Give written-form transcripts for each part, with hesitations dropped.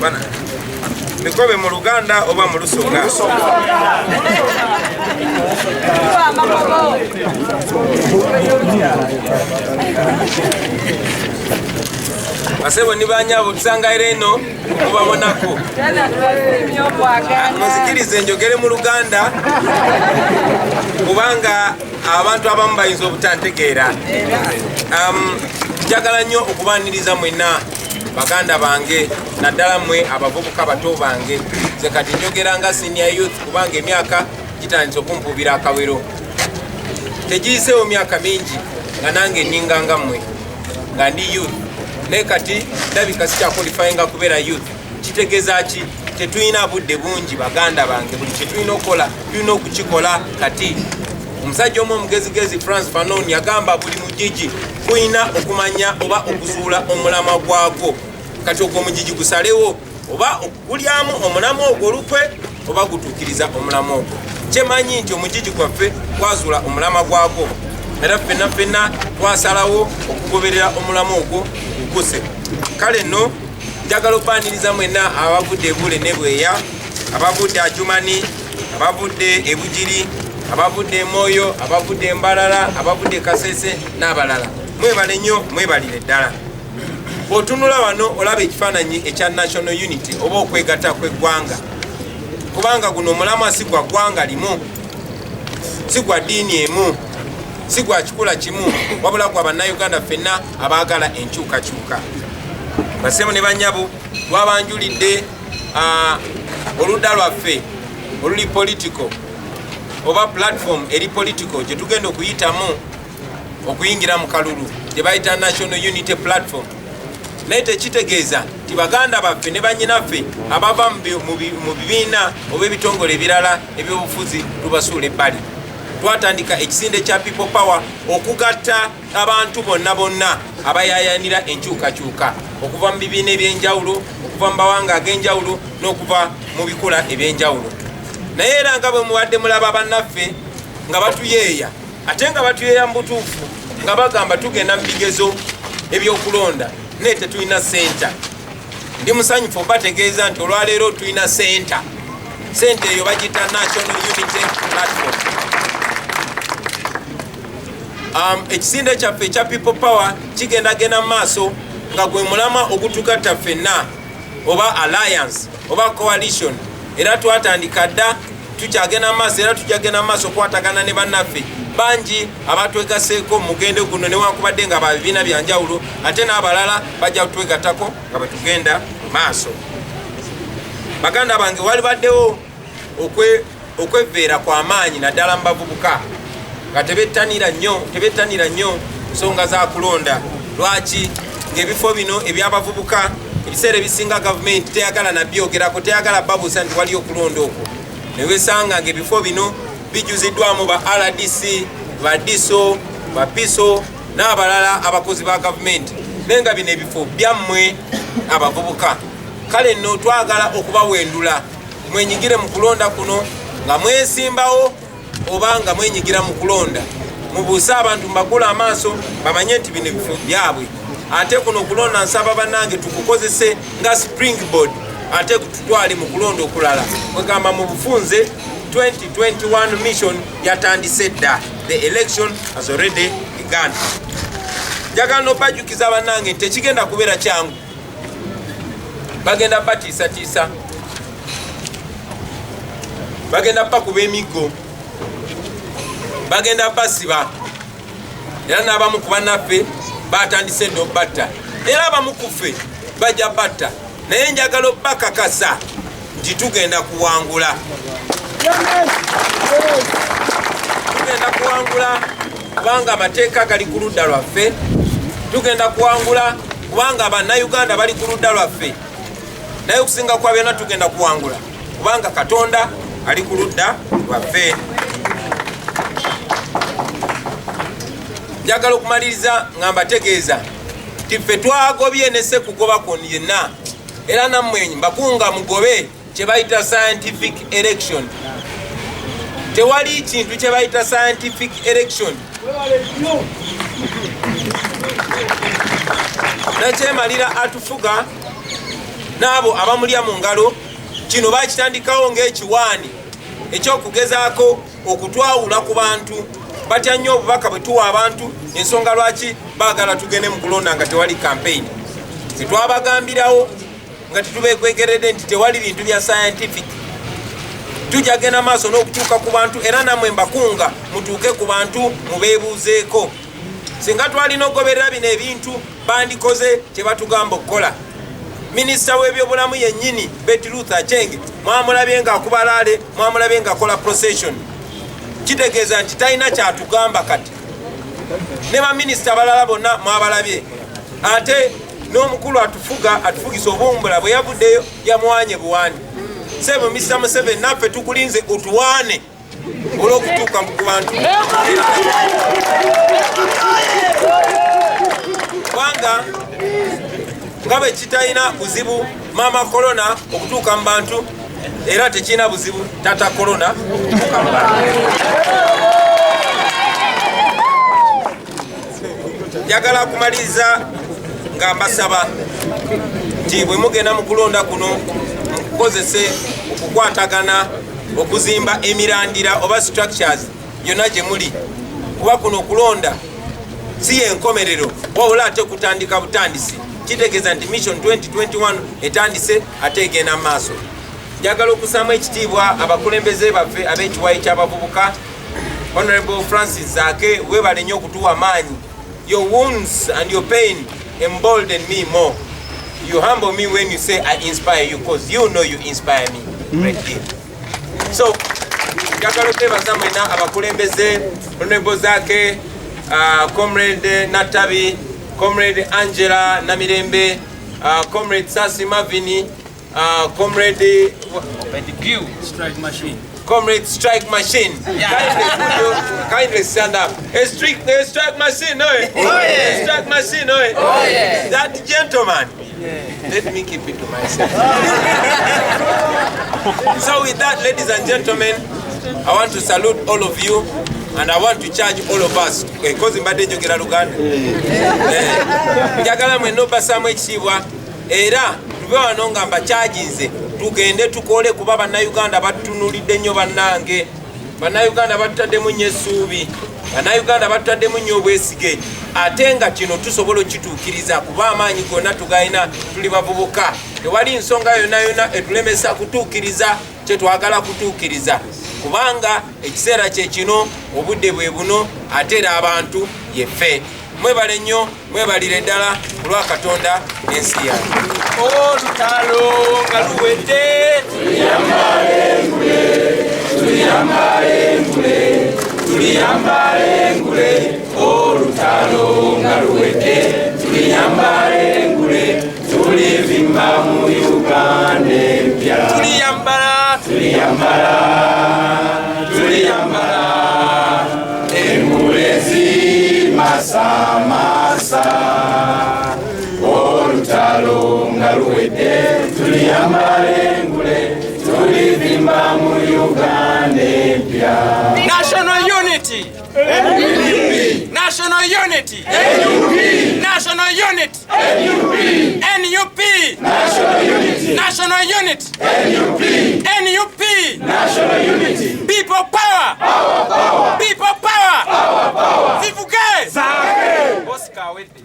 Bana Mikobe mu Luganda oba mu Lusonga. Basebo ni banyabo tusanga ireno kubabonako. Muzikirize njogere mu Luganda kubanga abantu abamu bayinza obutantegeera. Njagala nnyo okubaniriza mwenna baganda bange naddala mmwe abavubuka bato bange. Nze kati njogera nga senior youth kubanga emyaka gitandise okumpuubira akawero. Tegiyiseewo myaka mingi nga nange nninga mmwe nga ndi youth. Naye kati ndabika sikyakwalifyinga kubeera youth. Kitegeeza ki? Tetulina budde bungi baganda bange. Buli kye tulina okukola tulina okukikola kati. Omusajja omu omugezigezi France Fanon yagamba buli mugigi kuyina okumanya oba okuzuula omulamwa gwagwo. Kati ogwo omugigi gusalewo oba okulyamu omulamwa ogwo olukwe oba gutuukiriza omulamwa ogwo. Kyemanyi nti omugigi gwaffe gwazuula omulamwa gwagwo era ffenna twasalawo okugoberera omulamwa ogwo guguse. Kale nno njagala okubaaniriza mwenna abavudde e Bule ne Bweya, abavudde Ajumani, abavudde e Bugiri, abavudde e Moyo, abavudde e Mbalala, abavudde e Kasese n'abalala. Mwebale nnyo, mwebalire ddala. Bw'otunula wano olaba ekifaananyi ekya National Unity oba okwegatta kw'eggwanga. Kubanga guno omulamwa si gwa ggwanga limu, si gwa ddiini emu, si gwa kikula kimu, wabula gwa bannayuganda ffenna abaagala enkyukakyuka. Basebo ne banyabo twabanjulidde oludda lwaffe oluli political oba platform eri political gye tugenda okuyitamu okuyingira mu kalulu gye bayita National Unity Platform. Naye tekitegeeza nti baganda baffe ne bannyinaffe abava mu bibiina oba ebitongole ebirala ebyobufuzi tubasuula ebbali. Twatandika ekisinde kya People Power okugatta abantu bonna abayayanira enkyukakyuka okuva mu bibiina ebyenjawulo, okuva mu bawanga ag'enjawulo n'okuva mu bikula ebyenjawulo. Naye era nga bwe mubadde mulaba bannaffe nga batuyeeya, ate nga batuyeeya mu butuufu nga bagamba tugenda mu bigezo ebyokulonda naye tetulina senta. Ndi musanyufu obategeeza nti olwaleero tulina senta. Sente eyo bagita National Unity Platform. Ekisinde kyaffe ekya People Power kigendagenda mu maaso nga gwe mulamwa ogutugatta ffenna oba alliance oba coalition. Era twatandika dda tukyagenda mu maaso era tukyagenda mu maaso okwatagana ne bannaffe bangi abatwegaseeko mugendo guno newankubadde nga babibiina byanjawulo ate n'abalala bajja kutwegattako nga bwe tugenda mu maaso. Baganda bange wali baddewo okweveera kw'amaanyi naddala mu bavubuka nga tebettanira nnyo nsonga za kulonda. Lwaki? Ng'ebifo bino eby'abavubuka ebiseera ebisinga gavumenti teyagala nabyogerako, teyagala babuusa nti waliyo okulonda okwo. Ne wesanga ng'ebifo bino bijuziddwamu ba RDC, ba DISO, ba PISO n'abalala abakozi ba gavumenti. Naye nga bino ebifo byammwe abavubuka. Kale nno twagala okubawendula mwenyigire mu kulonda kuno nga mwesimbawo oba nga mwenyigira mu kulonda. Mubuusa abantu mbagula amaaso bamanye nti bino ebifo byabwe. Ate kuno okulonda nsaba bannange tukukozese nga springboard ate tutwale mu kulonda okulala. Kwegamba mu bufunze 2021 mission yatandise dda. The election has already begun. Njagala n'obajukiza bannange nti tekigenda kubeera kyangu. Bagenda batiisatiisa, bagenda bakuba emiggo, bagenda basiba, era n'abamu ku bannaffe batandise dda obbatta, era abamu ku ffe bajja batta. Naye njagala obbakakasa nti tugenda kuwangula. Tugenda kuwangula kubanga amateeka gali ku ludda lwaffe. Tugenda kuwangula kubanga bannayuganda bali ku ludda lwaffe. Naye okusinga kwa byonna tugenda kuwangula kubanga Katonda ali ku ludda lwaffe. Njagala okumaliriza nga mbategeeza nti ffe twagobye ne sekugoba kwonna yenna, era nammwe mbakunga mugobe kye bayita scientific election. Tewali kintu kye bayita scientific election nakyemalira atufuga n'abo abamulya mu ngalo. Kino bakitandikawo ng'ekiwaani ekyokugezaako okutwawula ku bantu. Batya nnyo obubaka bwe tuwa abantu, ensonga lwaki baagala tugende mu kulonda nga tewali campaign. Tetwabagambirawo nga tetubeekwegeredde nti tewali bintu bya scientific. Tujja genda maaso n'okutuuka ku bantu, era nammwe mbakunga mutuuke ku bantu mubeebuuzeeko. Singa twalina okugoberera bino ebintu bandikoze kye batugamba okukola. Minisita w'ebyobulamu yennyini Betty Ruth Acheng mwamulabye ng'akuba laale, mwamulabye ng'akola procession. Kitegeeza nti talina kyatugamba kati. Ne baminisita abalala bonna mwabalabye. Ate n'omukulu atufugisa obuwumbula bwe yavuddeyo yamuwaanye buwaani. Sebo Mr. Museveni naffe tukulinze otuwaane olw'okutuuka ku bantu. Kubanga nga bwe kitalina buzibu Mama Corona okutuuka mu bantu, era tekirina buzibu Tata Corona okutuuka mu bantu. Njagala kumaliriza nga mbasaba nti bwe mugenda mu kulonda kuno mukozese okukwatagana, okuzimba emirandira oba structures yonna gye muli. Kuba kuno okulonda si yenkomerero, wabula ate kutandika butandisi. Kitegeeza nti Mission 2021 etandise ate egenda mu maaso. Njagala okusaamu ekitiibwa abakulembeze baffe ab'ekiwayi ky'abavubuka. Honorable Francis Zaake, weebale nnyo okutuwa amaanyi. Your wounds and your pain embolden me more. You humble me when you say I inspire you, because you know you inspire me greatly. So, njagala okwebaza mwena abakulembeze, Honorable Zaake, Comrade Natabi, Comrade Angela Namirembe, Comrade Sasi Mavini, Comrade Strike Machine. Comrade Strike Machine. Yeah. Kindly stand up. A strike machine, no? Oh, yeah. Strike machine, no? Oh, yeah. That gentleman. Yeah. Let me keep it to myself. So with that, ladies and gentlemen, I want to salute all of you. And I want to charge all of us because mbadde njogera Luganda. Njagala mwenna obbasaamu ekitiibwa era tube wano nga mbacharginze tugende tukole kuba bannayuganda batutunulidde nnyo bannange. Bannayuganda batutaddemu nnyo essuubi, bannayuganda batutaddemu nnyo obwesige, ate nga kino tusobola okituukiriza kuba amaanyi gonna tugalina, tuli bavubuka. Tewali nsonga yonna yonna etulemesa kutuukiriza kye twagala kutuukiriza. Kubanga ekiseera kye kino, obudde bwe buno, ate era abantu yeffe. Mwebale nnyo, mwebalire ddala ku lwa Katonda n'ensi yange. Olutalo nga luwedde, tuliyambale engule, tuliyambale engule, tuliyambale engule. Olutalo nga luwedde, tuliyambale engule, tulivimba mu Uganda empya. Tuliyambala, tuliyambala, tuliyambala engule zimasamasa. Olutalo nga luwedde, tuliyambala engule, tulivimba mu Uganda empya. National unity. NUP. National unity. NUP. National unity. NUP. NUP. National unity. National unity. NUP. NUP. National unity. People power. Power, power. People power. Power, power. Zivuge. Zaake. Oscar Wedde.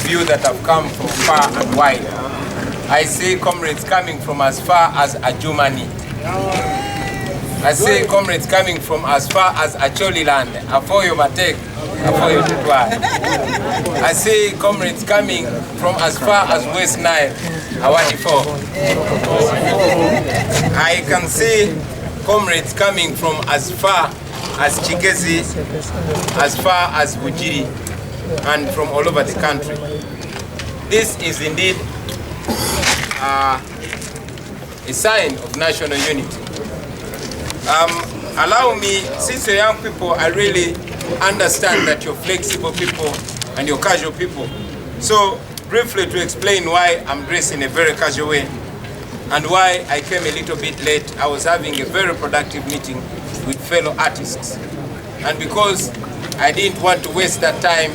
You that have come from far and wide. I see comrades coming from as far as Adjumani. I see comrades coming from as far as Acholi land, Afoyo Matek, Afoyo Tutwa. I see comrades coming from as far as West Nile, Awadifo. I can see comrades coming from as far as Chikezi, as far as Bujiri, and from all over the country. This is indeed a sign of national unity. Allow me, since you're young people, I really understand that you're flexible people and you're casual people. So briefly to explain why I'm dressed in a very casual way and why I came a little bit late. I was having a very productive meeting with fellow artists. and because I didn't want to waste that time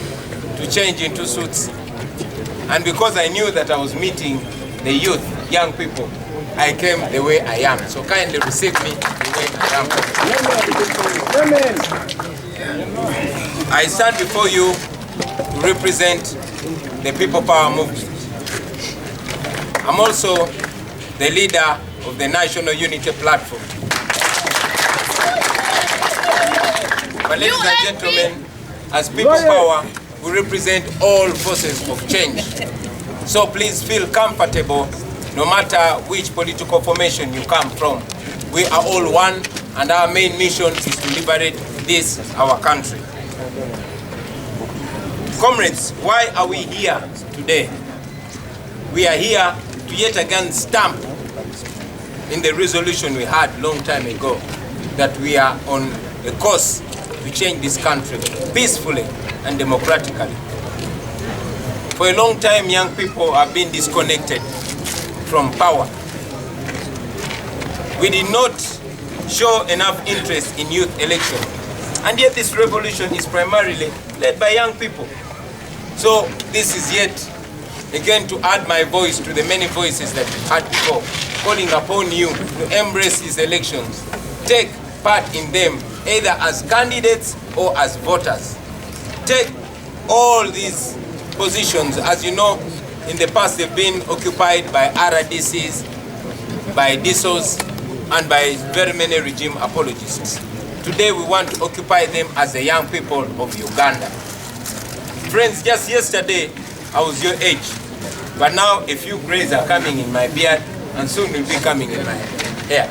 to change into suits, and because I knew that I was meeting the youth, young people, I came the way I am. So kindly receive me the way I am. I stand before you to represent the People Power Movement. I'm also the leader of the National Unity Platform. But ladies and gentlemen, as People Power, we represent all forces of change. So please feel comfortable no matter which political formation you come from. We are all one, and our main mission is to liberate this, our country. Comrades, why are we here today? We are here to yet again stamp in the resolution we had long time ago that we are on a course to change this country peacefully and democratically. For a long time, young people have been disconnected from power. We did not show enough interest in youth elections, and yet this revolution is primarily led by young people. So this is yet again to add my voice to the many voices that we've had before, calling upon you to embrace these elections, take part in them either as candidates or as voters. Take all these positions. As you know, in the past they've been occupied by RDCs, by DSOs, and by very many regime apologists. Today we want to occupy them as the young people of Uganda. Friends, just yesterday I was your age, but now a few grays are coming in my beard and soon will be coming in my hair.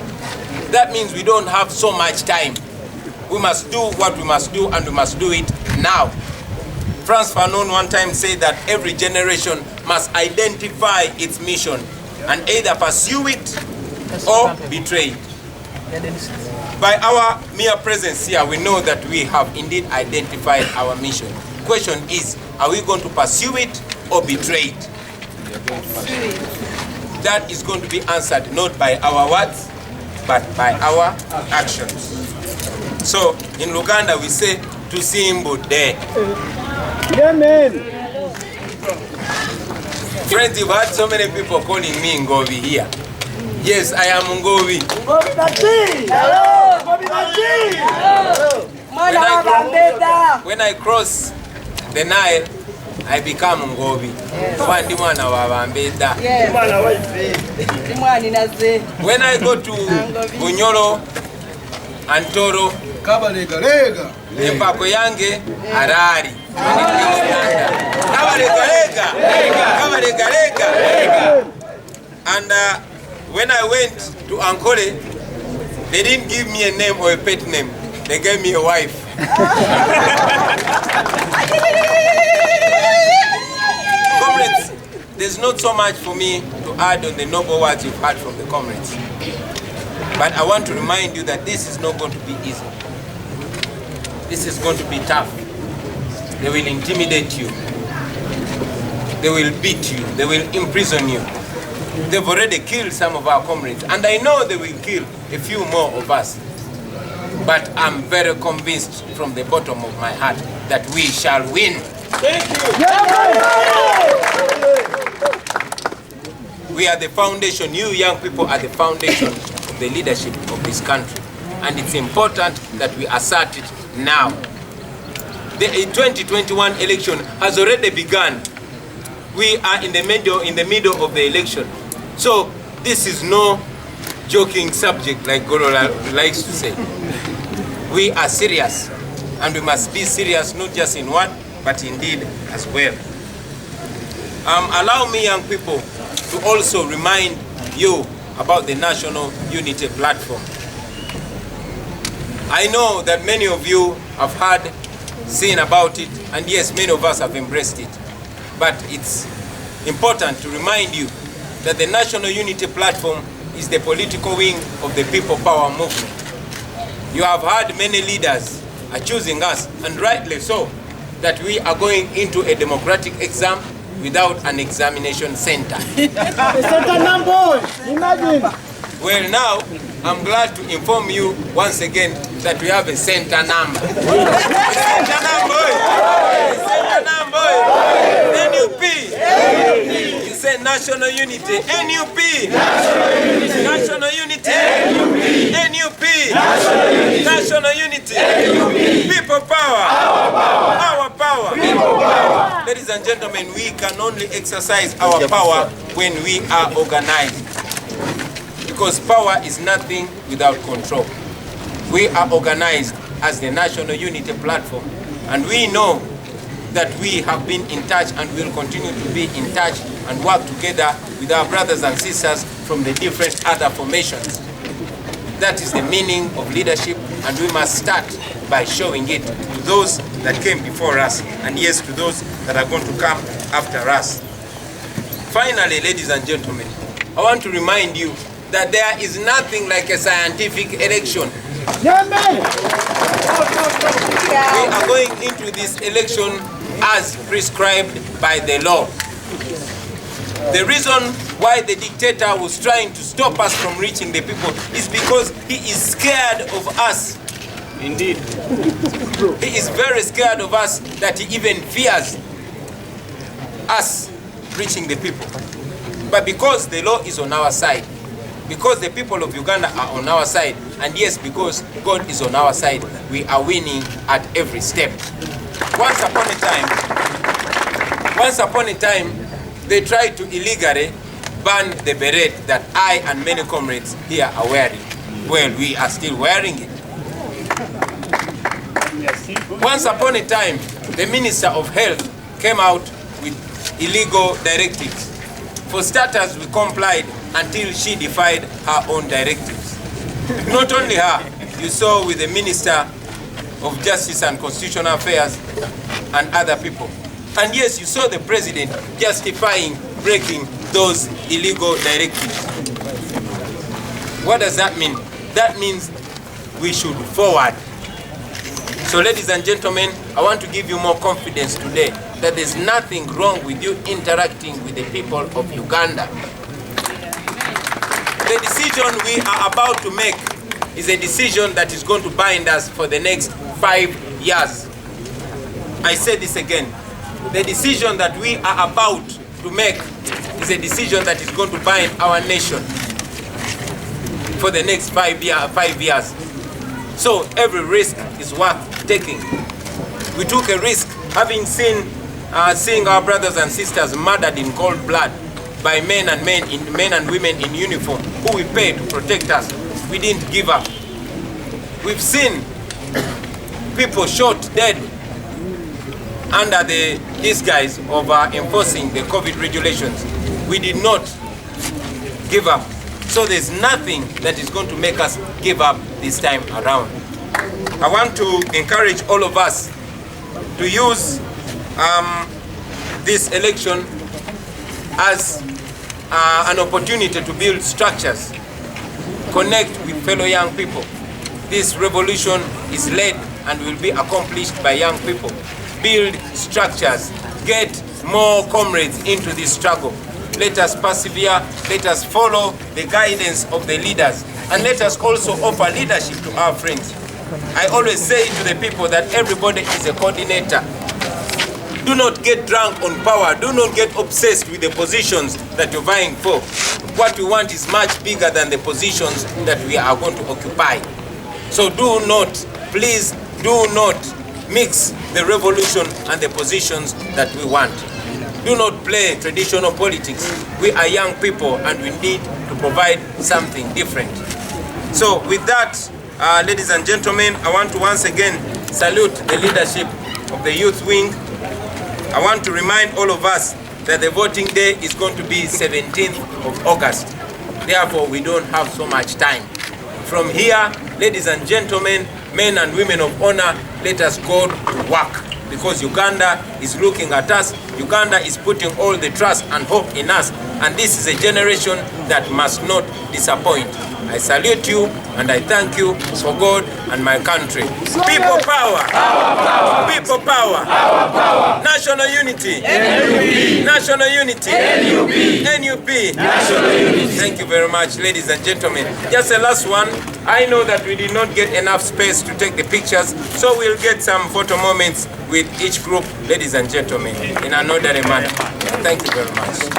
That means we don't have so much time. We must do what we must do, and we must do it now. Frantz Fanon one time said that every generation must identify its mission and either pursue it or betray it. By our mere presence here, we know that we have indeed identified our mission. Question is, are we going to pursue it or betray it? That is going to be answered not by our words, but by our actions. So in Luganda we say, tusimbu de. Amen. Friends, you've had so many people calling me Ngovi here. Yes, I am Ngovi. When I cross the Nile, I become Ngovi. When I go to Bunyoro and Toro, empako yange Harari. And when I went to Ankole, they didn't give me a name or a pet name. They gave me a wife. Comrades, there's not so much for me to add on the noble words you've heard from the comrades. But I want to remind you that this is not going to be easy. This is going to be tough. They will intimidate you. They will beat you. They will imprison you. They've already killed some of our comrades, and I know they will kill a few more of us. But I'm very convinced from the bottom of my heart that we shall win. Thank you. We are the foundation. You young people are the foundation of the leadership of this country. And it's important that we assert it now. The 2021 election has already begun. We are in the middle of the election. So this is no joking subject like Goro likes to say. We are serious, and we must be serious not just in word, but in deed as well. Allow me, young people, to also remind you about the National Unity Platform. I know that many of you have heard, seen about it, and yes, many of us have embraced it. But it's important to remind you that the National Unity Platform is the political wing of the People Power Movement. You have heard many leaders are choosing us, and rightly so, that we are going into a democratic exam without an examination center. Imagine. Well, now, I'm glad to inform you once again that we have a center number. A center number. A center number. NUP. You say national unity. NUP. National unity. NUP. National unity. People power. Our power. Ladies and gentlemen, we can only exercise our power when we are organized. Because power is nothing without control. We are organized as the National Unity Platform, and we know that we have been in touch and will continue to be in touch and work together with our brothers and sisters from the different other formations. That is the meaning of leadership, and we must start by showing it to those that came before us, and yes, to those that are going to come after us. Finally, ladies and gentlemen, I want to remind you that there is nothing like a scientific election. Yeah, man. We are going into this election as prescribed by the law. The reason why the dictator was trying to stop us from reaching the people is because he is scared of us. Indeed. He is very scared of us that he even fears us reaching the people. But because the law is on our side, because the people of Uganda are on our side, and yes, because God is on our side, we are winning at every step. Once upon a time, they tried to illegally ban the beret that I and many comrades here are wearing. Well, we are still wearing it. Once upon a time, the Minister of Health came out with illegal directives. For starters, we complied until she defied her own directives. Not only her, you saw with the Minister of Justice and Constitutional Affairs and other people. And yes, you saw the President justifying breaking those illegal directives. What does that mean? That means we should forward. So ladies and gentlemen, I want to give you more confidence today that there's nothing wrong with you interacting with the people of Uganda. The decision we are about to make is a decision that is going to bind us for the next 5 years. I say this again. The decision that we are about to make is a decision that is going to bind our nation for the next 5 years. So every risk is worth taking. We took a risk having seeing our brothers and sisters murdered in cold blood by men and women in uniform who we pay to protect us. We didn't give up. We've seen people shot dead under the disguise of enforcing the COVID regulations. We did not give up. So there's nothing that is going to make us give up this time around. I want to encourage all of us to use this election as an opportunity to build structures, connect with fellow young people. This revolution is led and will be accomplished by young people. Build structures, get more comrades into this struggle. Let us persevere, let us follow the guidance of the leaders, and let us also offer leadership to our friends. I always say to the people that everybody is a coordinator. Do not get drunk on power. Do not get obsessed with the positions that you're vying for. What we want is much bigger than the positions that we are going to occupy. So do not, please do not mix the revolution and the positions that we want. Do not play traditional politics. We are young people and we need to provide something different. So with that, ladies and gentlemen, I want to once again salute the leadership of the youth wing. I want to remind all of us that the voting day is going to be 17th of August. Therefore, we don't have so much time. From here, ladies and gentlemen, men and women of honor, let us go to work. Because Uganda is looking at us. Uganda is putting all the trust and hope in us. and this is a generation that must not disappoint. I salute you and I thank you for God and my country. People power. People power. National unity. NUP. National unity. NUP. National unity. Thank you very much, ladies and gentlemen. Just a last one. I know that we did not get enough space to take the pictures, so we'll get some photo moments with each group, ladies and gentlemen, in an orderly manner. Thank you very much.